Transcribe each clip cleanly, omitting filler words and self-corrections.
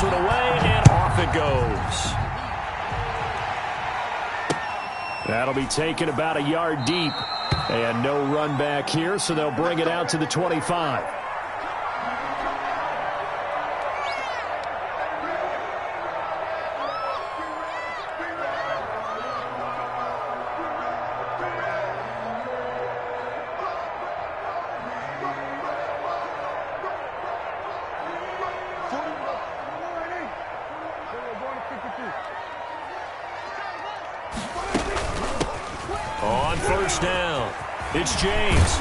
one away, and off it goes. That'll be taken about a yard deep. And no run back here, so they'll bring it out to the 25. On first down, it's James.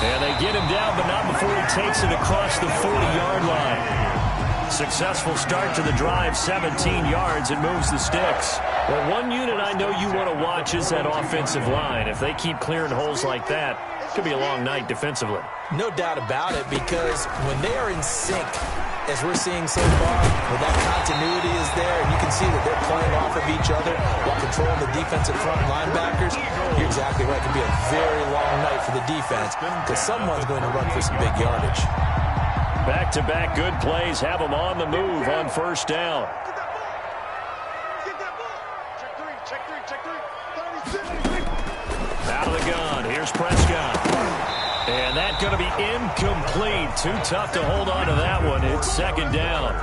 And they get him down, but not before he takes it across the 40-yard line. Successful start to the drive, 17 yards, and moves the sticks. Well, one unit I know you want to watch is that offensive line. If they keep clearing holes like that, it could be a long night defensively. No doubt about it, because when they are in sync, as we're seeing so far, where that continuity is there, and you can see that they're playing off of each other while controlling the defensive front linebackers, you're exactly right. It could be a very long night for the defense because someone's going to run for some big yardage. Back-to-back good plays have them on the move on first down. Out of the gun, here's Prescott. And that's going to be incomplete. Too tough to hold on to that one. It's second down.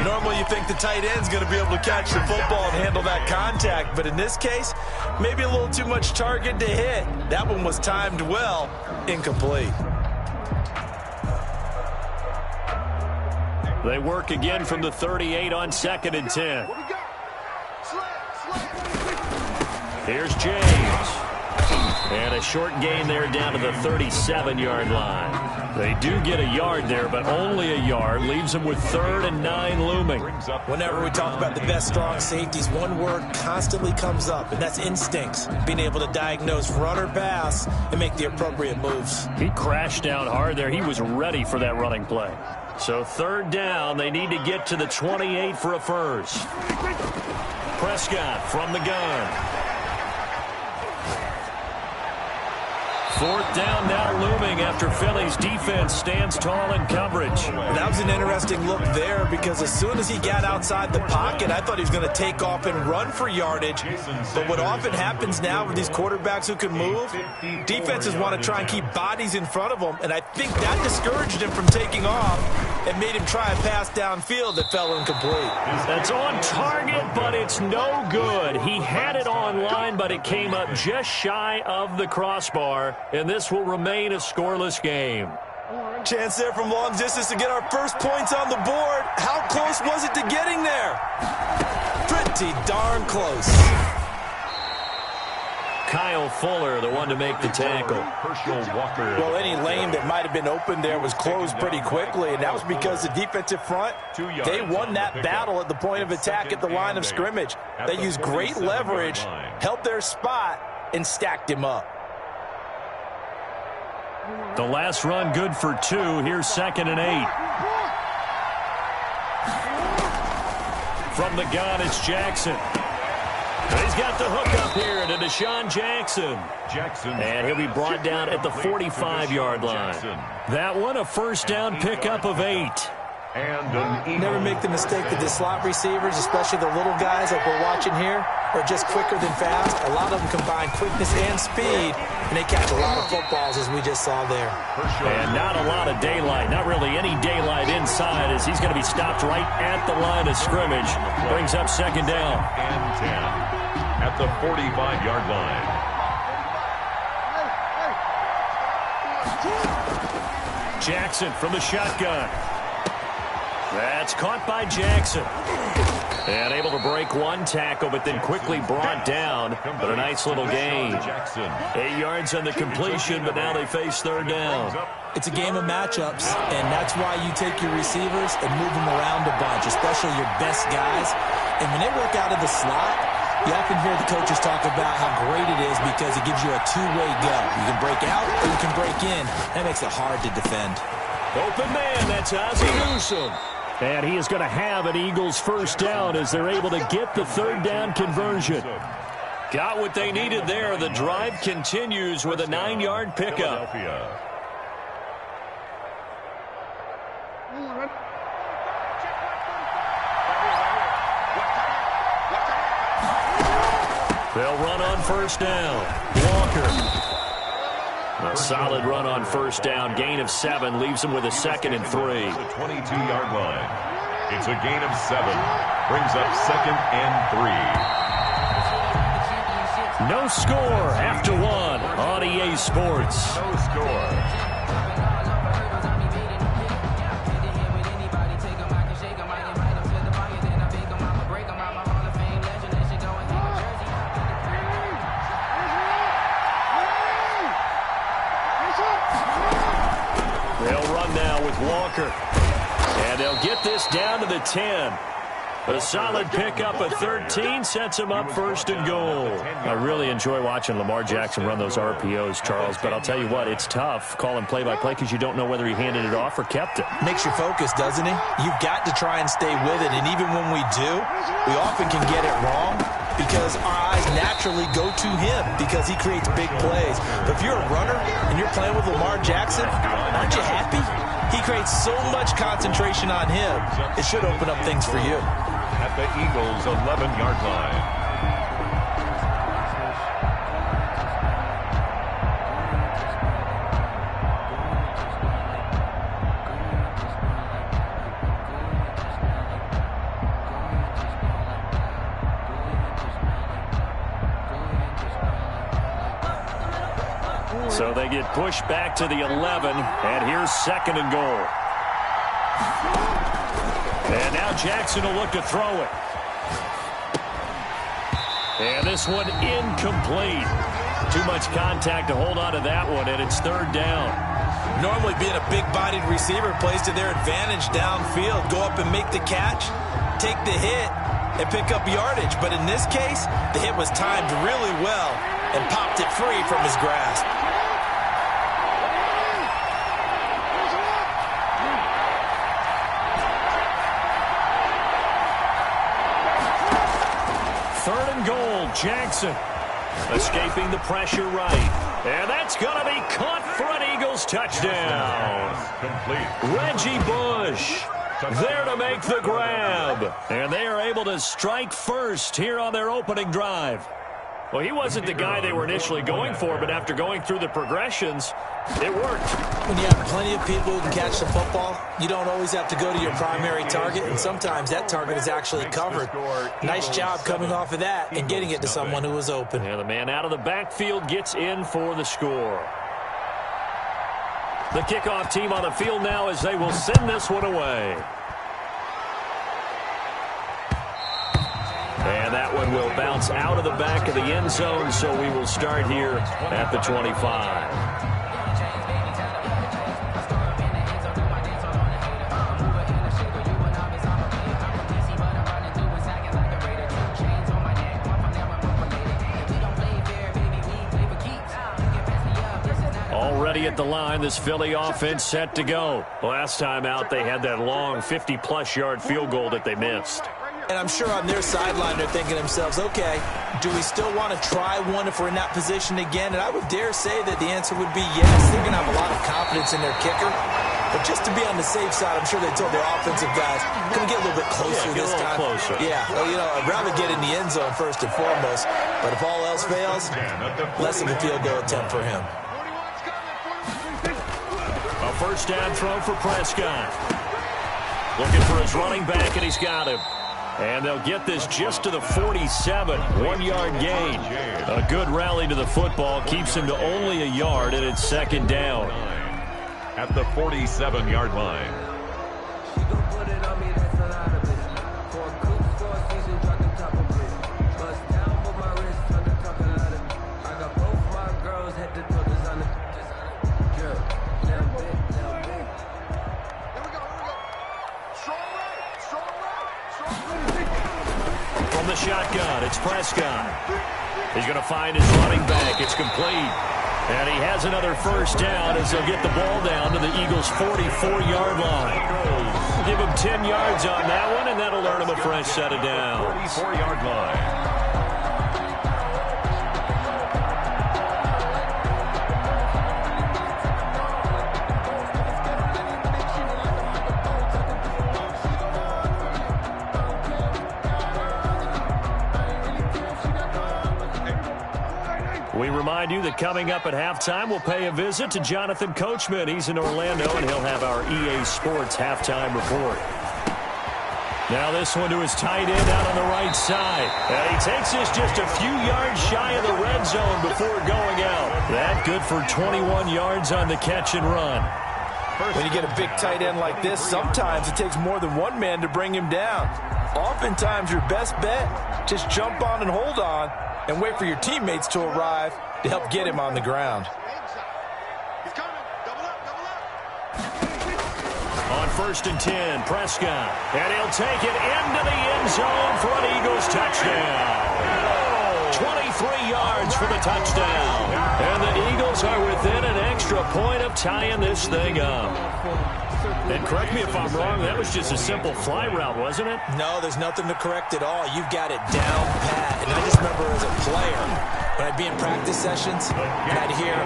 Normally you think the tight end's going to be able to catch the football and handle that contact, but in this case, maybe a little too much target to hit. That one was timed well. Incomplete. They work again from the 38 on 2nd and 10. Here's James. And a short gain there down to the 37-yard line. They do get a yard there, but only a yard. Leaves them with 3rd and 9 looming. Whenever we talk about the best strong safeties, one word constantly comes up, and that's instincts. Being able to diagnose run or pass and make the appropriate moves. He crashed down hard there. He was ready for that running play. So 3rd down, they need to get to the 28 for a first. Prescott from the gun. 4th down now looming after Philly's defense stands tall in coverage. That was an interesting look there because as soon as he got outside the pocket, I thought he was going to take off and run for yardage. But what often happens now with these quarterbacks who can move, defenses want to try and keep bodies in front of them, and I think that discouraged him from taking off and made him try a pass downfield that fell incomplete. That's on target, but it's no good. He had it on line, but it came up just shy of the crossbar. And this will remain a scoreless game. Chance there from long distance to get our first points on the board. How close was it to getting there? Pretty darn close. Kyle Fuller, the one to make the tackle. Well, any lane that might have been open there was closed pretty quickly, and that was because the defensive front, they won that battle at the point of attack at the line of scrimmage. They used great leverage, held their spot, and stacked him up. The last run good for 2. Here's 2nd and 8. From the gun, it's Jackson. He's got the hook up here to Deshaun Jackson. And he'll be brought down at the 45-yard line. That one, a first down pickup of 8. Never make the mistake that the slot receivers, especially the little guys like we're watching here, are just quicker than fast. A lot of them combine quickness and speed, and they catch a lot of footballs, as we just saw there. And not a lot of daylight, not really any daylight inside, as he's going to be stopped right at the line of scrimmage. Brings up 2nd down. And 10 at the 45-yard line. Jackson from the shotgun. That's caught by Jackson. And able to break one tackle, but then quickly brought down. But a nice little gain. 8 yards on the completion, but now they face 3rd down. It's a game of matchups, and that's why you take your receivers and move them around a bunch, especially your best guys. And when they work out of the slot, you often hear the coaches talk about how great it is because it gives you a two-way go. You can break out or you can break in. That makes it hard to defend. Open man, that's Ozzie Newsome. And he is going to have an Eagles first down as they're able to get the 3rd down conversion. Got what they needed there. The drive continues with a 9-yard pickup. They'll run on first down. Walker. A solid run on first down. Gain of 7 leaves him with a 2nd and 3. The 22-yard line. It's a gain of 7. Brings up 2nd and 3. No score after 1 on EA Sports. No score. Walker. And they'll get this down to the 10. A solid pickup of 13 sets him up 1st and goal. I really enjoy watching Lamar Jackson run those RPOs, Charles, but I'll tell you what, it's tough calling play-by-play because you don't know whether he handed it off or kept it. Makes you focus, doesn't he? You've got to try and stay with it, and even when we do, we often can get it wrong because our eyes naturally go to him because he creates big plays. But if you're a runner and you're playing with Lamar Jackson, aren't you happy? He creates so much concentration on him. It should open up things for you. At the Eagles' 11-yard line. So they get pushed back to the 11, and here's 2nd and goal. And now Jackson will look to throw it. And this one incomplete. Too much contact to hold on to that one, and it's 3rd down. Normally being a big-bodied receiver plays to their advantage downfield. Go up and make the catch, take the hit, and pick up yardage. But in this case, the hit was timed really well and popped it free from his grasp. Jackson escaping the pressure right. And that's going to be caught for an Eagles touchdown. Complete. Reggie Bush there to make the grab. And they are able to strike first here on their opening drive. Well, he wasn't the guy they were initially going for, but after going through the progressions, it worked. When you have plenty of people who can catch the football, you don't always have to go to your primary target, and sometimes that target is actually covered. Nice job coming off of that and getting it to someone who was open. And the man out of the backfield gets in for the score. The kickoff team on the field now as they will send this one away. And that one will bounce out of the back of the end zone, so we will start here at the 25. Already at the line, this Philly offense set to go. Last time out, they had that long 50-plus yard field goal that they missed. And I'm sure on their sideline they're thinking to themselves, okay, do we still want to try one if we're in that position again? And I would dare say that the answer would be yes. They're going to have a lot of confidence in their kicker. But just to be on the safe side, I'm sure they told their offensive guys, can we get a little bit closer this time? Closer. Yeah, well, you know, I'd rather get in the end zone first and foremost. But if all else fails, less of a field goal attempt for him. A first down throw for Prescott. Looking for his running back, and he's got him. And they'll get this just to the 47, 1-yard gain. A good rally to the football keeps him to only a yard, and it's 2nd down. At the 47-yard line. From the shotgun, it's Prescott. He's going to find his running back. It's complete. And he has another first down as they'll get the ball down to the Eagles' 44-yard line. Give him 10 yards on that one, and that'll earn him a fresh set of downs. 44-yard line. We remind you that coming up at halftime, we'll pay a visit to Jonathan Coachman. He's in Orlando, and he'll have our EA Sports halftime report. Now this one to his tight end out on the right side. And he takes this just a few yards shy of the red zone before going out. That good for 21 yards on the catch and run. When you get a big tight end like this, sometimes it takes more than one man to bring him down. Oftentimes, your best bet, just jump on and hold on and wait for your teammates to arrive to help get him on the ground. On 1st and 10, Prescott. And he'll take it into the end zone for an Eagles touchdown. 23 yards for the touchdown. And the Eagles are within an extra point of tying this thing up. And correct me if I'm wrong, that was just a simple fly route, wasn't it? No, there's nothing to correct at all. You've got it down pat. And I just remember as a player, when I'd be in practice sessions, and I'd hear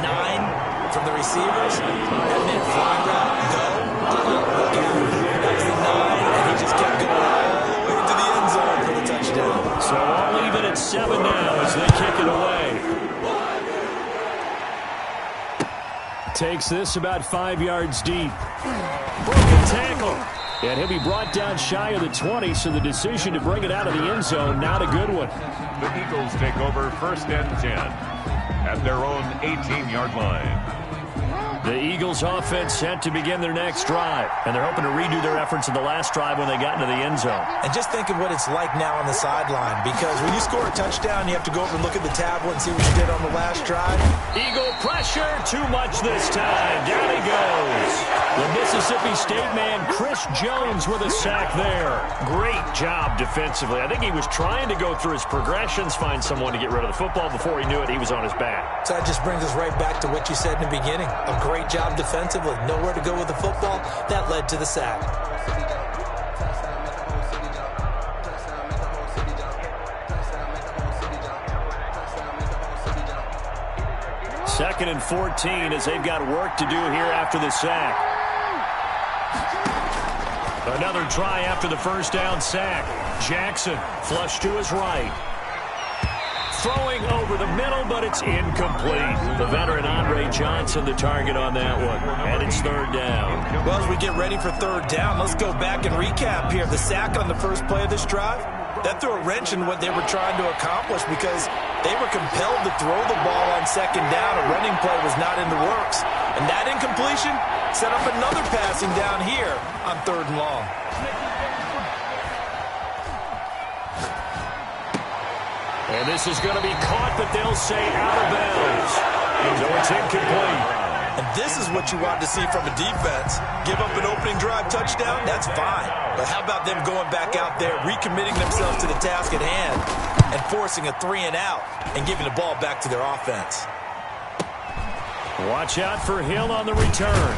9 from the receivers, that meant fly route, go, look out. That was the 9, and he just kept going all the way to the end zone for the touchdown. So all even at 7 now as they kick it away. Takes this about 5 yards deep. Broken tackle. And he'll be brought down shy of the 20, so the decision to bring it out of the end zone, not a good one. The Eagles take over 1st and 10 at their own 18-yard line. The Eagles offense set to begin their next drive, and they're hoping to redo their efforts in the last drive when they got into the end zone. And just think of what it's like now on the sideline, because when you score a touchdown, you have to go over and look at the tablet and see what you did on the last drive. Eagle pressure, too much this time. Down he goes. The Mississippi State man, Chris Jones, with a sack there. Great job defensively. I think he was trying to go through his progressions, find someone to get rid of the football. Before he knew it, he was on his back. So that just brings us right back to what you said in the beginning. A great job defensively. Nowhere to go with the football. That led to the sack. Second and 14 as they've got work to do here after the sack. Another try after the first down sack. Jackson flush to his right. Throwing over the middle, but it's incomplete. The veteran Andre Johnson the target on that one. And it's 3rd down. Well, as we get ready for 3rd down, let's go back and recap here. The sack on the first play of this drive, that threw a wrench in what they were trying to accomplish because they were compelled to throw the ball on 2nd down. A running play was not in the works. And that incompletion set up another passing down here on 3rd and long. And this is going to be caught, but they'll say out of bounds. So it's incomplete. And this is what you want to see from a defense. Give up an opening drive touchdown, that's fine. But how about them going back out there, recommitting themselves to the task at hand, and forcing a 3-and-out, and giving the ball back to their offense. Watch out for Hill on the return.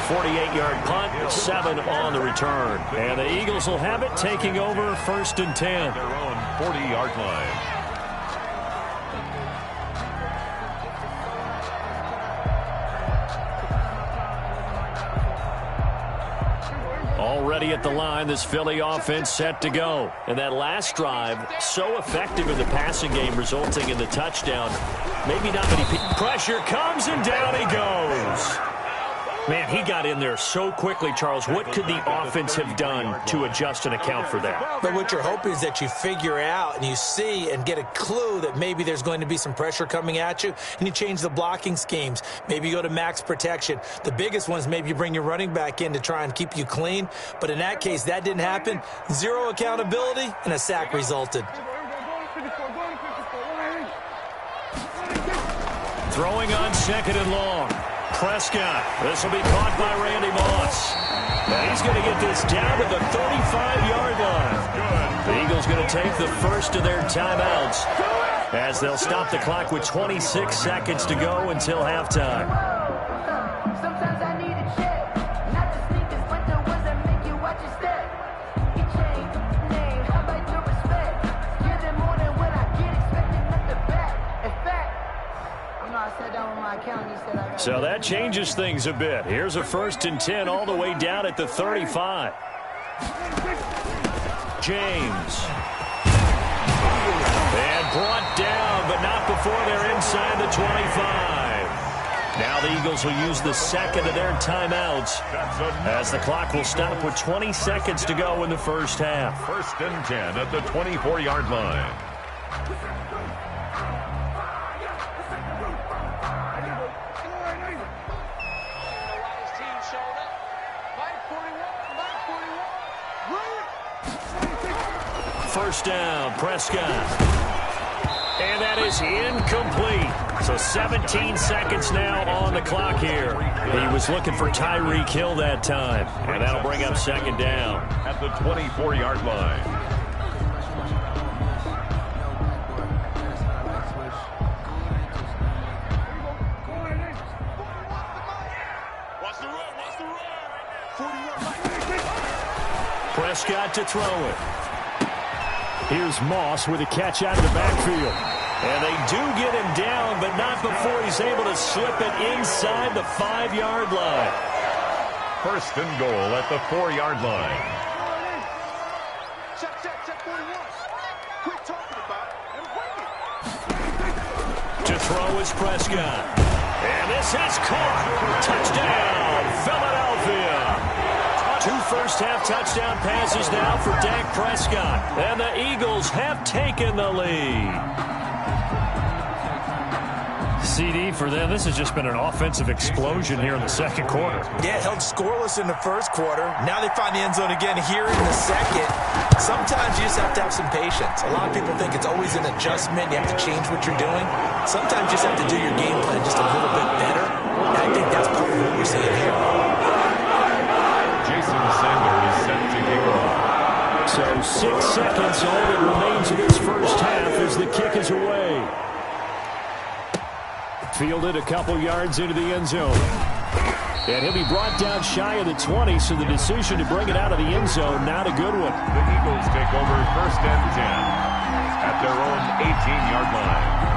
48-yard punt, 7 on the return. And the Eagles will have it, taking over 1st and 10. Their own 40-yard line. Already at the line, this Philly offense set to go. And that last drive, so effective in the passing game, resulting in the touchdown. Maybe not many people. Pressure comes, and down he goes. Man, he got in there so quickly, Charles. What could the offense have done to adjust and account for that? But what you're hoping is that you figure out and you see and get a clue that maybe there's going to be some pressure coming at you, and you change the blocking schemes. Maybe you go to max protection. The biggest one is maybe you bring your running back in to try and keep you clean. But in that case, that didn't happen. 0 accountability, and a sack resulted. Throwing on 2nd and long. Prescott. This will be caught by Randy Moss. And he's going to get this down to the 35-yard line. The Eagles going to take the first of their timeouts as they'll stop the clock with 26 seconds to go until halftime. Sometimes I need a check, not the sneakers, but the ones that make you watch your step. You change name, how about your respect? Give them more than what I get, expecting nothing back. In fact, you know I sat down with my accountant, he said I got. So that changes things a bit. Here's a 1st and 10 all the way down at the 35. James. And brought down before they're inside the 25. Now the Eagles will use the second of their timeouts as the clock will stop with 20 seconds to go in the first half. 1st and 10 at the 24-yard line. First down, Prescott. And that is incomplete. So 17 seconds now on the clock here. He was looking for Tyreek Hill that time. And that'll bring up second down. At the 24-yard line. Prescott to throw it. Here's Moss with a catch out of the backfield. And they do get him down, but not before he's able to slip it inside the 5-yard line. 1st and goal at the 4-yard line. Check 41. Quit talking about it and bring it. To throw is Prescott. And this is caught. Touchdown, Philadelphia. 2 first-half touchdown passes now for Dak Prescott. And the Eagles have taken the lead. CD for them, this has just been an offensive explosion here in the second quarter. Yeah, held scoreless in the first quarter. Now they find the end zone again here in the second. Sometimes you just have to have some patience. A lot of people think it's always an adjustment. You have to change what you're doing. Sometimes you just have to do your game plan just a little bit better. And I think that's part of what we're seeing here. Jason Sanders is set to kick off. So 6 seconds, all that remains of this first half as the kick is away. Fielded a couple yards into the end zone. And he'll be brought down shy of the 20, so the decision to bring it out of the end zone, not a good one. The Eagles take over 1st and 10 at their own 18-yard line.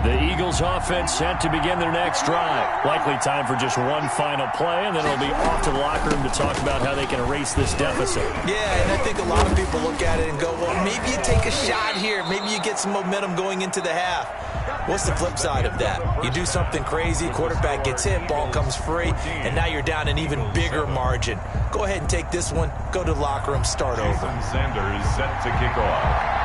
The Eagles offense set to begin their next drive. Likely time for just one final play, and then it'll be off to the locker room to talk about how they can erase this deficit. Yeah, and I think a lot of people look at it and go, well, maybe you take a shot here. Maybe you get some momentum going into the half. What's the flip side of that? You do something crazy, quarterback gets hit, ball comes free, and now you're down an even bigger margin. Go ahead and take this one, go to the locker room, start over. Jason Sanders set to kick off.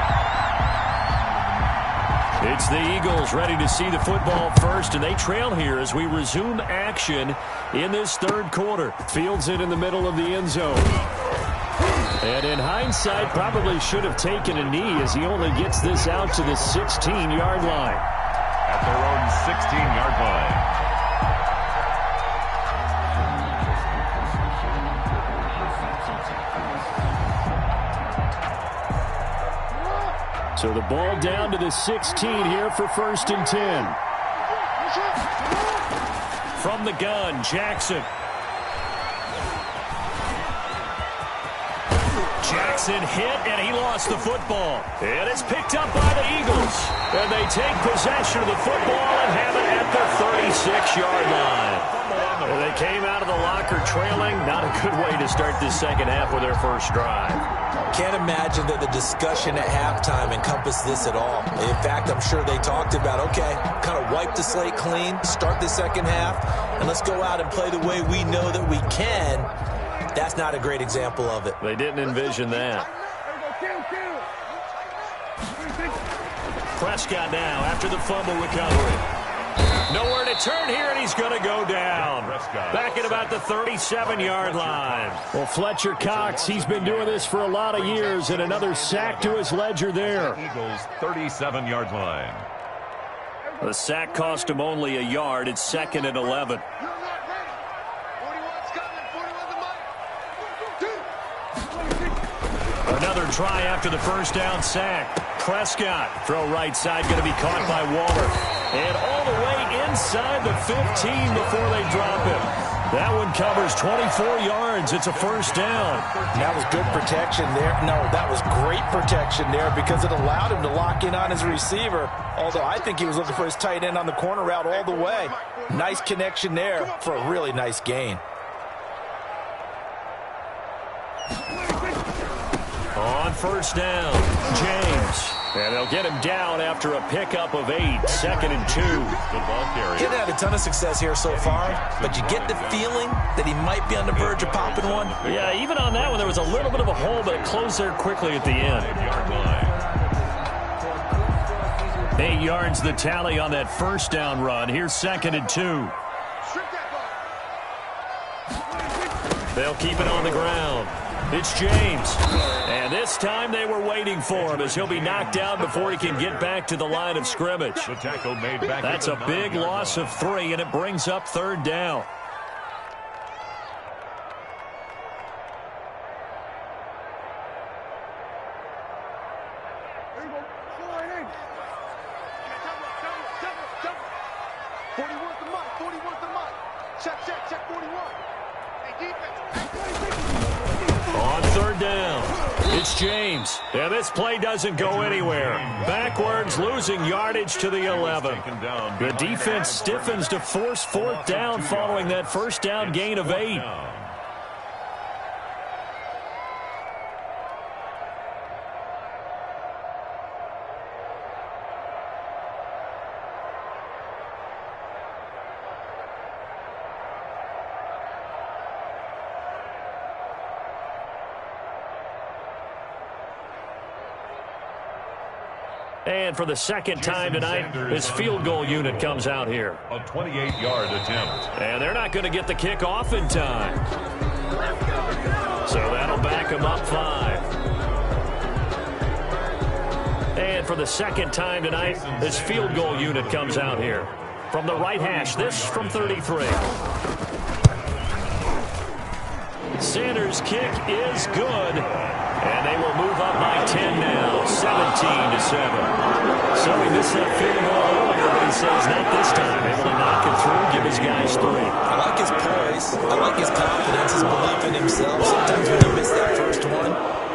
It's the Eagles ready to see the football first, and they trail here as we resume action in this third quarter. Fields it in the middle of the end zone. And in hindsight, probably should have taken a knee as he only gets this out to the 16-yard line. At their own 16-yard line. So the ball down to the 16 here for 1st and 10. From the gun, Jackson. Jackson hit, and he lost the football. And it's picked up by the Eagles. And they take possession of the football and have it at the 36-yard line. And they came out of the locker trailing. Not a good way to start this second half with their first drive. Can't imagine that the discussion at halftime encompassed this at all. In fact, I'm sure they talked about, okay, kind of wipe the slate clean, start the second half, and let's go out and play the way we know that we can. That's not a great example of it. They didn't envision that. Prescott now after the fumble recovery. Nowhere to turn here, and he's going to go down. Back at about the 37-yard line. Well, Fletcher Cox, he's been doing this for a lot of years, and another sack to his ledger there. Eagles 37-yard line. The sack cost him only a yard. It's 2nd and 11. Another try after the first down sack. Prescott, throw right side, going to be caught by Waller. And all the way inside the 15 before they drop him. That one covers 24 yards. It's a first down. That was good protection there. No, that was great protection there because it allowed him to lock in on his receiver. Although I think he was looking for his tight end on the corner route all the way. Nice connection there for a really nice gain. On first down. James. And they'll get him down after a pickup of 8. 2nd and 2. Good ball carrier. He's had a ton of success here so far, but you get the feeling that he might be on the verge of popping one. Yeah, even on that one, there was a little bit of a hole, but it closed there quickly at the end. 8 yards the tally on that first down run. Here's 2nd and 2. They'll keep it on the ground. It's James. And this time they were waiting for him as he'll be knocked down before he can get back to the line of scrimmage. The tackle made back. That's a big loss of 3, and it brings up 3rd down. On 3rd down, it's James. And this play doesn't go anywhere. Backwards, losing yardage to the 11. The defense stiffens to force 4th down following that first down gain of 8. And for the second time tonight, this field goal unit comes out here. A 28-yard attempt. And they're not going to get the kick off in time. So that'll back them up 5. And for the second time tonight, this field goal unit comes out here. From the right hash, this from 33. Sanders' kick is good. And they will move up by 10 now, 17-7. So he missed that field goal earlier, but he says not this time. Able to knock it through, give his guys 3. I like his poise. I like his confidence, his belief in himself. Sometimes when you miss that first one,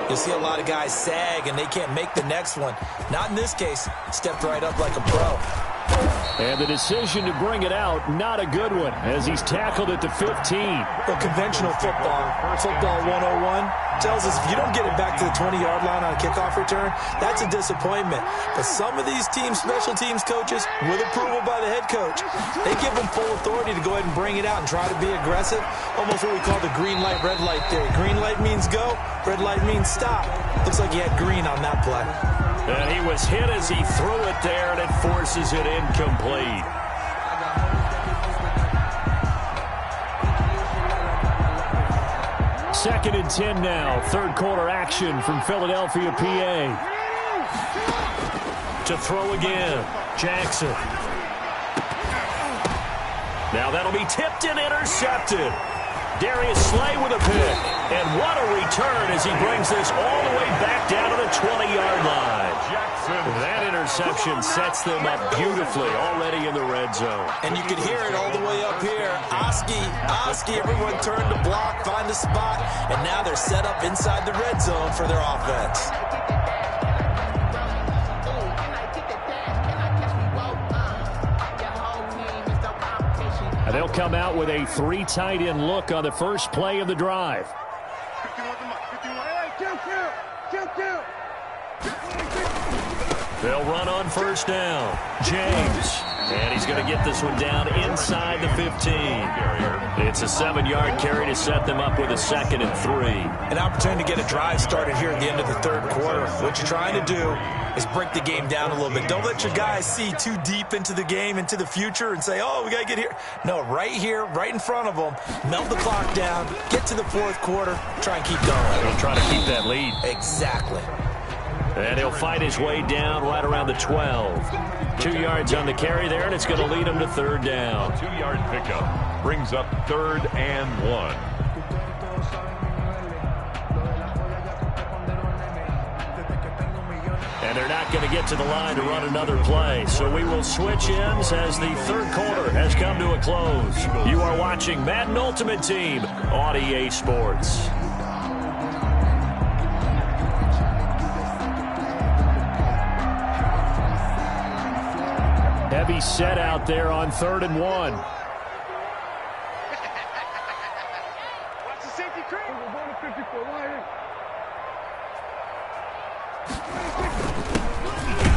you'll see a lot of guys sag and they can't make the next one. Not in this case. Stepped right up like a pro. And the decision to bring it out, not a good one, as he's tackled at the 15. Well, conventional football 101, tells us if you don't get it back to the 20-yard line on a kickoff return, that's a disappointment. But some of these teams, special teams coaches, with approval by the head coach, they give them full authority to go ahead and bring it out and try to be aggressive. Almost what we call the green light, red light theory. Green light means go, red light means stop. Looks like he had green on that play. And he was hit as he threw it there, and it forces it incomplete. Second and 10 now. 3rd quarter action from Philadelphia, PA. To throw again. Jackson. Now that'll be tipped and intercepted. Darius Slay with a pick. And what a return as he brings this all the way back down to the 20-yard line. That interception sets them up beautifully already in the red zone. And you can hear it all the way up here. Oski, everyone turned to block, find a spot, and now they're set up inside the red zone for their offense. And they'll come out with a 3 tight end look on the first play of the drive. They'll run on first down. James. And he's going to get this one down inside the 15. It's a 7-yard carry to set them up with a 2nd and 3. An opportunity to get a drive started here at the end of the 3rd quarter. What you're trying to do is break the game down a little bit. Don't let your guys see too deep into the game, into the future, and say, oh, we got to get here. No, right here, right in front of them, melt the clock down, get to the 4th quarter, try and keep going. He'll try to keep that lead. Exactly. And he'll fight his way down right around the 12. 2 yards on the carry there, and it's going to lead him to 3rd down. 2-yard pickup brings up 3rd and 1. And they're not going to get to the line to run another play. So we will switch ends as the 3rd quarter has come to a close. You are watching Madden Ultimate Team on EA Sports. Heavy set out there on 3rd and 1. Watch the safety crane. We're going to 54.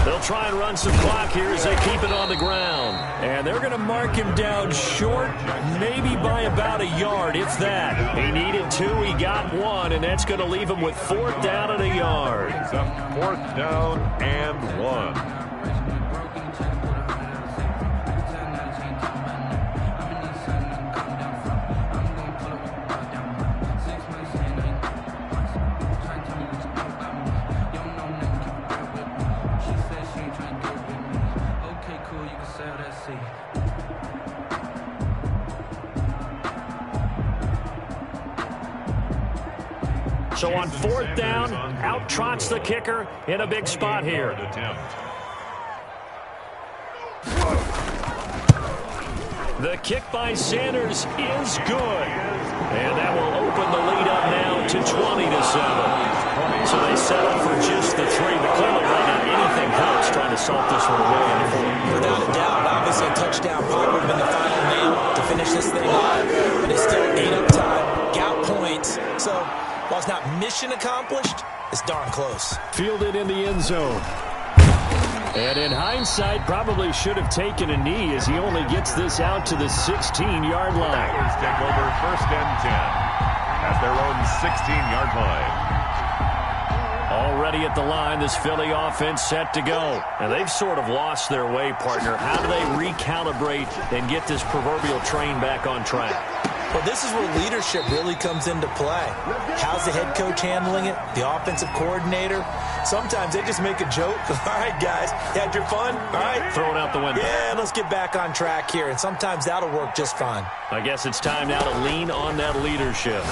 They'll try and run some clock here as they keep it on the ground. And they're going to mark him down short, maybe by about a yard, if that. He needed 2, he got 1, and that's going to leave him with 4th down and a yard. It's a 4th down and 1. So on 4th down, out trots the kicker in a big spot here. The kick by Sanders is good. And that will open the lead up now to 20-7. So they settle for just the 3, but clearly right now anything helps trying to salt this one away on the 4. Without a doubt, obviously a touchdown probably would have been the final nail to finish this thing off. But it's still ate up time, got points. So while it's not mission accomplished, it's darn close. Fielded in the end zone. And in hindsight, probably should have taken a knee as he only gets this out to the 16-yard line. Jaguars take over 1st and 10 at their own 16-yard line. Already at the line, this Philly offense set to go. And they've sort of lost their way, partner. How do they recalibrate and get this proverbial train back on track? Well, this is where leadership really comes into play. How's the head coach handling it? The offensive coordinator? Sometimes they just make a joke. All right, guys, you had your fun? All right. Throw it out the window. Yeah, let's get back on track here. And sometimes that'll work just fine. I guess it's time now to lean on that leadership.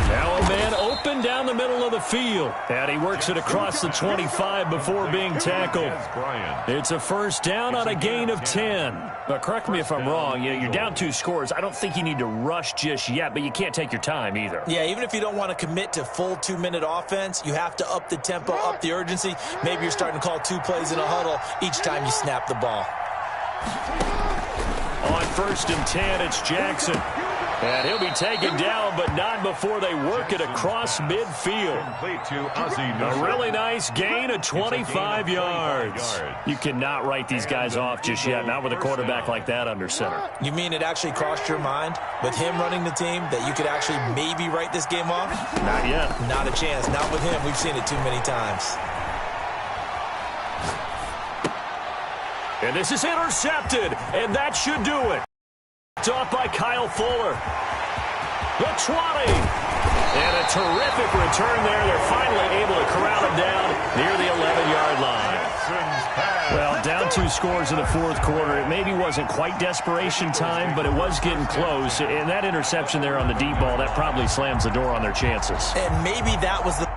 Now a man open down the middle of the field. And he works it across the 25 before being tackled. It's a 1st down on a gain of 10. But correct me if I'm wrong. You're down 2 scores. I don't think you need to rush just yet, but you can't take your time either. Yeah, even if you don't want to commit to full 2-minute offense, you have to up the tempo, up the urgency. Maybe you're starting to call 2 plays in a huddle each time you snap the ball. On 1st and 10, it's Jackson. And he'll be taken down, but not before they work it across midfield. A really nice gain of 25 yards. You cannot write these guys off just yet, not with a quarterback like that under center. You mean it actually crossed your mind with him running the team that you could actually maybe write this game off? Not yet. Not a chance. Not with him. We've seen it too many times. And this is intercepted, and that should do it. Off by Kyle Fuller. The 20. And a terrific return there. They're finally able to corral him down near the 11-yard line. Well, down 2 scores in the 4th quarter. It maybe wasn't quite desperation time, but it was getting close. And that interception there on the deep ball, that probably slams the door on their chances. And maybe that was the...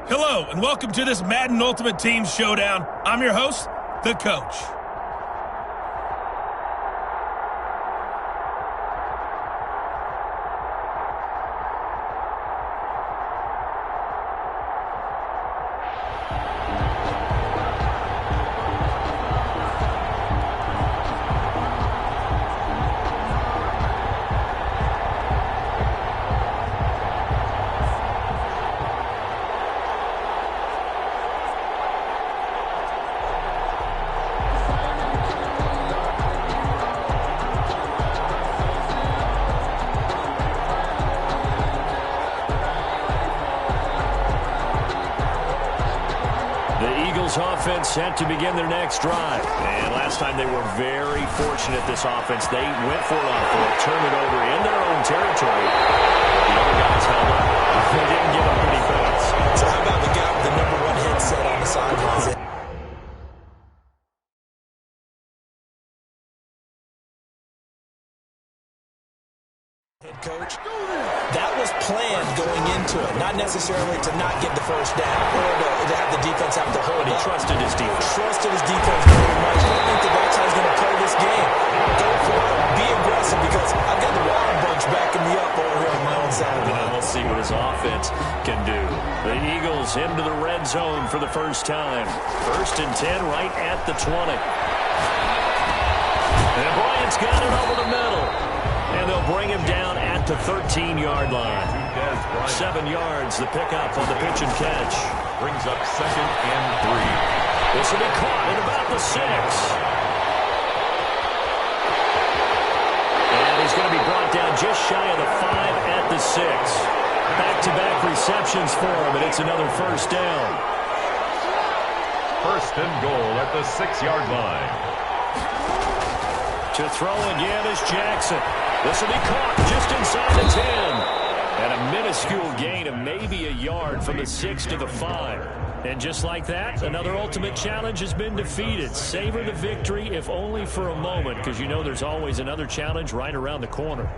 Hello, and welcome to this Madden Ultimate Team Showdown. I'm your host, The Coach. Eagles offense set to begin their next drive. And last time they were very fortunate, this offense. They went for it on fourth, turned it over in their own territory. The other guys held up. They didn't give up any points. So how about the guy with the #1 headset on the sidelines? Head coach, that was planned going into it, not necessarily to not get the first down or to have the defense have to hold He up. trusted his defense. Trusted his defense very much. I think that's how he's going to play this game. Go for it, be aggressive, because I've got the Wild Bunch backing me up over here on my own side of the line. We'll see what his offense can do. The Eagles into the red zone for the first time. 1st and 10 right at the 20. And Bryant's got it over the middle. And they'll bring him down at the 13-yard line. 7 yards, the pickup on the pitch and catch. Brings up 2nd and 3. This will be caught at about the 6. And he's going to be brought down just shy of the 5 at the 6. Back-to-back receptions for him, and it's another first down. 1st and goal at the 6-yard line. To throw again is Jackson. This will be caught just inside the 10. And a minuscule gain of maybe a yard from the 6 to the 5. And just like that, another ultimate challenge has been defeated. Savor the victory, if only for a moment, because you know there's always another challenge right around the corner.